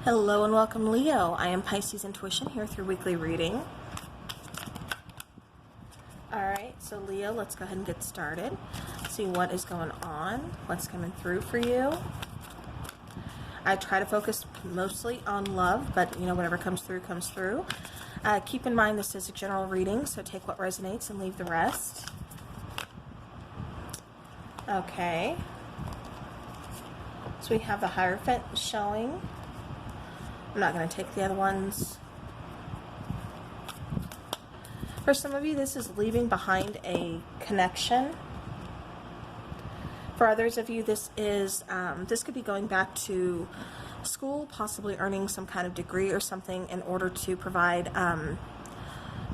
Hello and welcome, Leo. I am Pisces Intuition here through weekly reading. Alright, so Leo, let's go ahead and get started. See what is going on, what's coming through for you. I try to focus mostly on love, but you know, whatever comes through, comes through. Keep in mind this is a general reading, so take what resonates and leave the rest. Okay. So we have the Hierophant showing. I'm not going to take the other ones. For some of you, this is leaving behind a connection. For others of you, this is this could be going back to school, possibly earning some kind of degree or something in order to provide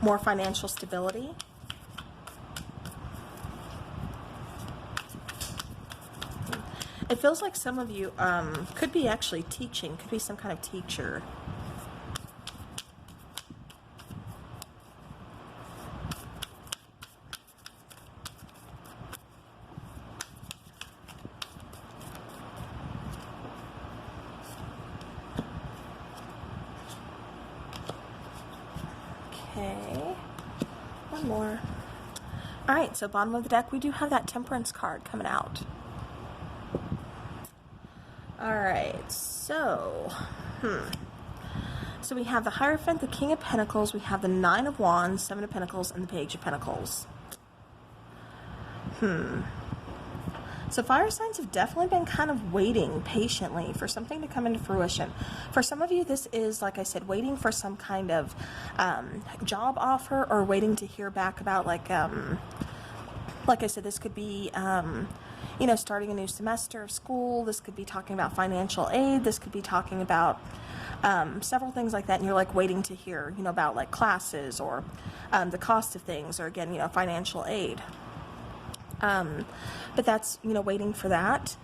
more financial stability. It feels like some of you could be actually teaching, could be some kind of teacher. Okay, one more. All right, so bottom of the deck, we do have that Temperance card coming out. Alright, so we have the Hierophant, the King of Pentacles, we have the Nine of Wands, Seven of Pentacles, and the Page of Pentacles. So fire signs have definitely been kind of waiting patiently for something to come into fruition. For some of you, this is, like I said, waiting for some kind of job offer, or waiting to hear back about, like I said, this could be you know, starting a new semester of school. This could be talking about financial aid. This could be talking about several things like that, and you're like waiting to hear, you know, about like classes or the cost of things, or again, you know, financial aid. But that's, you know, waiting for that.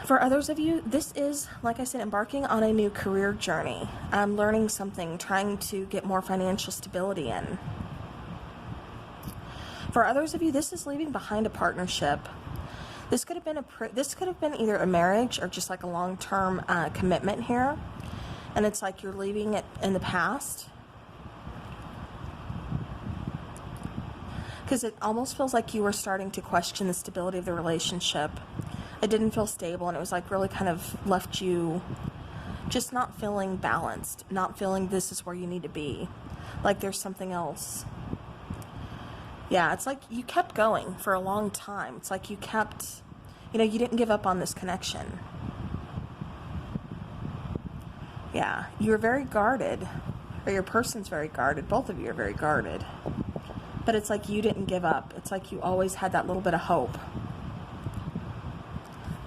For others of you, this is, like I said, embarking on a new career journey, learning something, trying to get more financial stability in. For others of you, this is leaving behind a partnership. This could have been either a marriage or just like a long-term commitment here, and it's like you're leaving it in the past, because it almost feels like you were starting to question the stability of the relationship. It didn't feel stable, and it was like really kind of left you just not feeling balanced, not feeling this is where you need to be, like there's something else. Yeah, it's like you kept going for a long time. It's like you kept, you know, you didn't give up on this connection. Yeah, you're very guarded, or your person's very guarded. Both of you are very guarded. But it's like you didn't give up. It's like you always had that little bit of hope.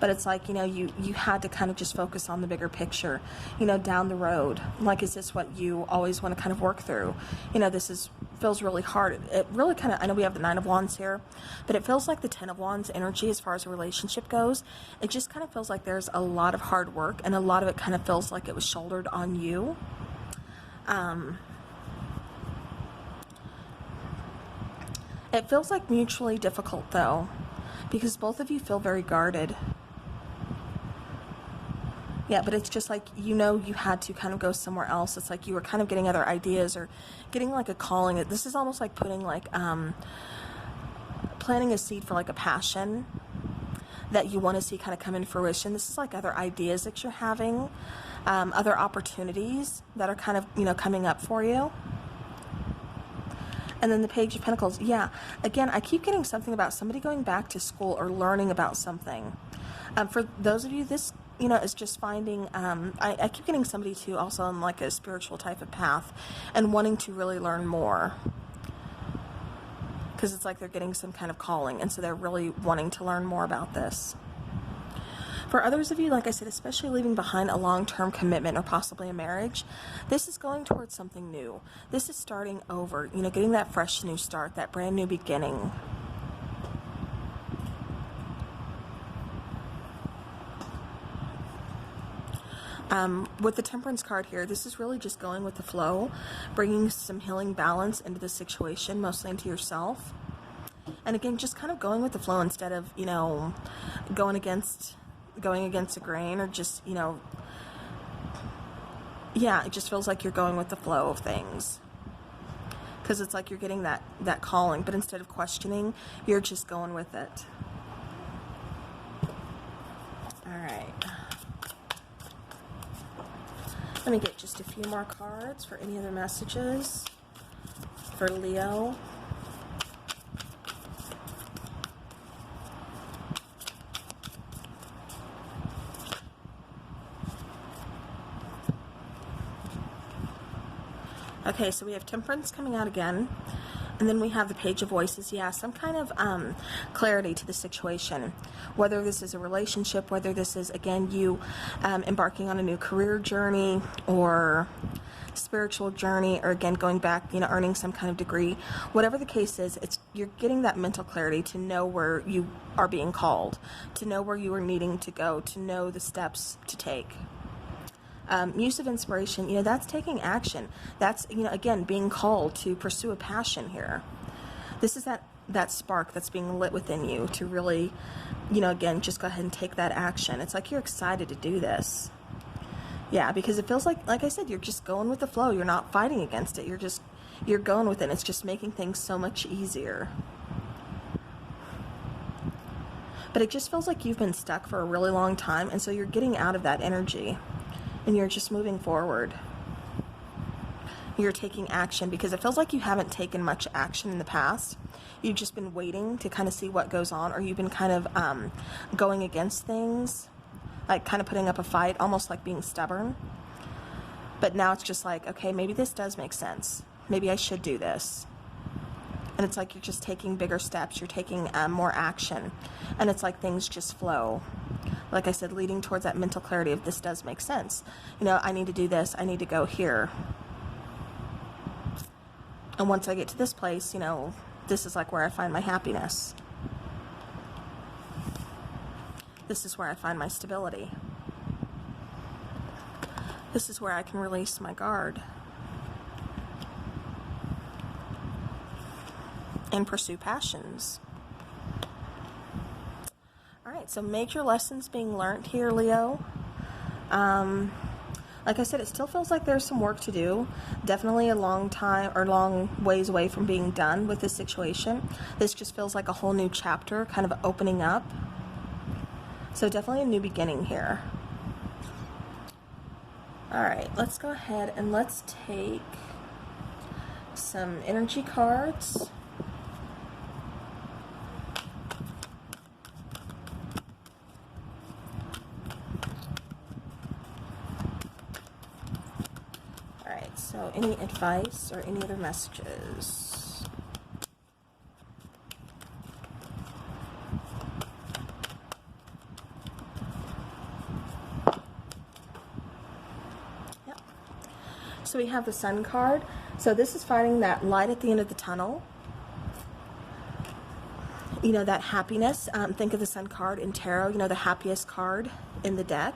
But it's like, you know, you had to kind of just focus on the bigger picture, you know, down the road. Like, is this what you always want to kind of work through? You know, feels really hard. It really kind of, I know we have the Nine of Wands here, but it feels like the Ten of Wands energy as far as a relationship goes. It just kind of feels like there's a lot of hard work, and a lot of it kind of feels like it was shouldered on you. It feels like mutually difficult, though, because both of you feel very guarded. Yeah, but it's just like, you know, you had to kind of go somewhere else. It's like you were kind of getting other ideas, or getting like a calling. This is almost like putting like, planting a seed for like a passion that you want to see kind of come in fruition. This is like other ideas that you're having, other opportunities that are kind of, you know, coming up for you. And then the Page of Pentacles. Yeah, again, I keep getting something about somebody going back to school or learning about something. For those of you, this, you know, is just finding, I keep getting somebody too also on like a spiritual type of path and wanting to really learn more. Because it's like they're getting some kind of calling, and so they're really wanting to learn more about this. For others of you, like I said, especially leaving behind a long-term commitment or possibly a marriage, this is going towards something new. This is starting over, you know, getting that fresh new start, that brand new beginning. With the Temperance card here, this is really just going with the flow, bringing some healing balance into the situation, mostly into yourself. And again, just kind of going with the flow instead of, you know, going against the grain, or just, you know, yeah, it just feels like you're going with the flow of things. Because it's like you're getting that calling, but instead of questioning, you're just going with it. All right. Let me get just a few more cards for any other messages for Leo. Okay, so we have Temperance coming out again, and then we have the Page of Voices. Yeah, some kind of clarity to the situation, whether this is a relationship, whether this is, again, you embarking on a new career journey or spiritual journey, or again, going back, you know, earning some kind of degree. Whatever the case is, you're getting that mental clarity to know where you are being called, to know where you are needing to go, to know the steps to take. Use of inspiration, you know, that's taking action. That's, you know, again, being called to pursue a passion here. This is that spark that's being lit within you to really, you know, again, just go ahead and take that action. It's like you're excited to do this. Yeah, because it feels like I said, you're just going with the flow. You're not fighting against it. You're going with it. It's just making things so much easier. But it just feels like you've been stuck for a really long time, and so you're getting out of that energy. And you're just moving forward. You're taking action because it feels like you haven't taken much action in the past. You've just been waiting to kind of see what goes on, or you've been kind of going against things, like kind of putting up a fight, almost like being stubborn. But now it's just like, okay, maybe this does make sense. Maybe I should do this. And it's like you're just taking bigger steps. You're taking more action. And it's like things just flow. Like I said, leading towards that mental clarity of this does make sense. You know, I need to do this. I need to go here. And once I get to this place, you know, this is like where I find my happiness. This is where I find my stability. This is where I can release my guard and pursue passions. Alright, so major lessons being learned here, Leo. Like I said, it still feels like there's some work to do. Definitely a long time or long ways away from being done with this situation. This just feels like a whole new chapter kind of opening up. So definitely a new beginning here. Alright, let's go ahead and let's take some energy cards. So any advice or any other messages? Yep. So we have the Sun card. So this is finding that light at the end of the tunnel. You know, that happiness. Think of the Sun card in tarot, you know, the happiest card in the deck.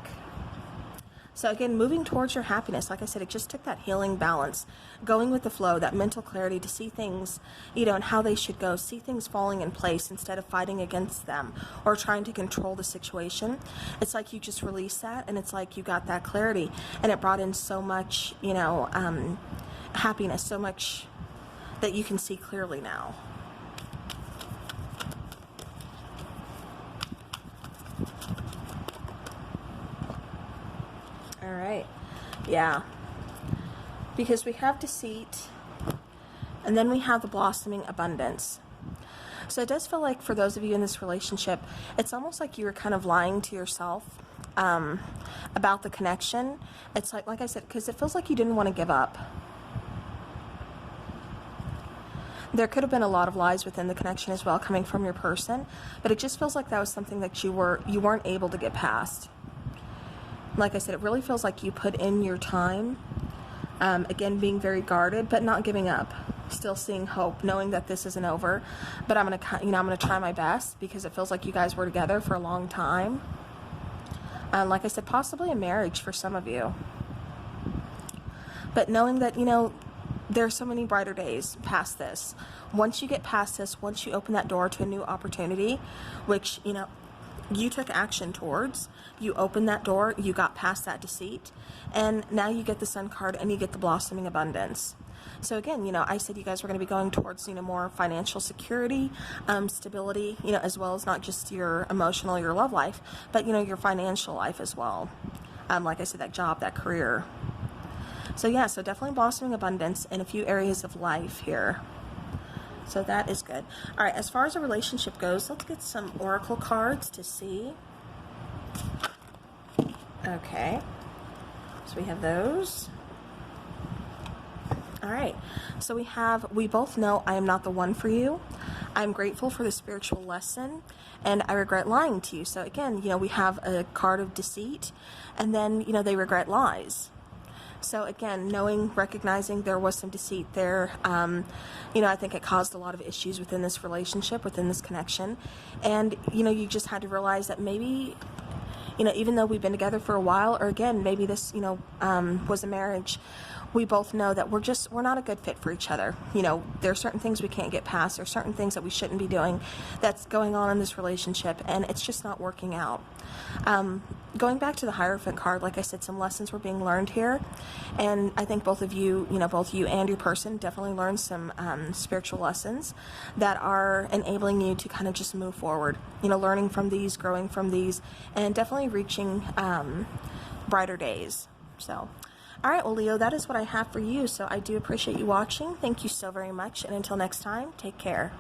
So again, moving towards your happiness, like I said, it just took that healing balance, going with the flow, that mental clarity to see things, you know, and how they should go, see things falling in place instead of fighting against them or trying to control the situation. It's like you just release that, and it's like you got that clarity, and it brought in so much, you know, happiness, so much that you can see clearly now. Alright, yeah, because we have deceit, and then we have the blossoming abundance. So it does feel like for those of you in this relationship, it's almost like you were kind of lying to yourself about the connection. It's like I said, because it feels like you didn't want to give up. There could have been a lot of lies within the connection as well, coming from your person, but it just feels like that was something that you weren't able to get past. Like I said, it really feels like you put in your time, again, being very guarded, but not giving up, still seeing hope, knowing that this isn't over, but I'm gonna try my best, because it feels like you guys were together for a long time. Like I said, possibly a marriage for some of you, but knowing that, you know, there are so many brighter days past this. Once you get past this, once you open that door to a new opportunity, which, you know, you took action towards. You opened that door, you got past that deceit, and now you get the Sun card and you get the blossoming abundance. So again, I said you guys were going to be going towards, more financial security, stability, as well as not just your emotional, your love life, but, your financial life as well. Like I said, that job, that career. So yeah, so definitely blossoming abundance in a few areas of life here. So that is good. All right, as far as a relationship goes, let's get some oracle cards to see. Okay, so we have those. All right, so we both know I am not the one for you. I'm grateful for the spiritual lesson, and I regret lying to you. So again, we have a card of deceit, and then, they regret lies. So again, recognizing there was some deceit there, I think it caused a lot of issues within this relationship, within this connection. And, you just had to realize that maybe, even though we've been together for a while, or again, maybe this, was a marriage, we both know that we're not a good fit for each other. There are certain things we can't get past. There are certain things that we shouldn't be doing that's going on in this relationship, and it's just not working out. Going back to the Hierophant card, like I said, some lessons were being learned here, and I think both you and your person definitely learned some spiritual lessons that are enabling you to kind of just move forward, learning from these, growing from these, and definitely reaching brighter days. So, all right, well, Leo, that is what I have for you, so I do appreciate you watching. Thank you so very much, and until next time, take care.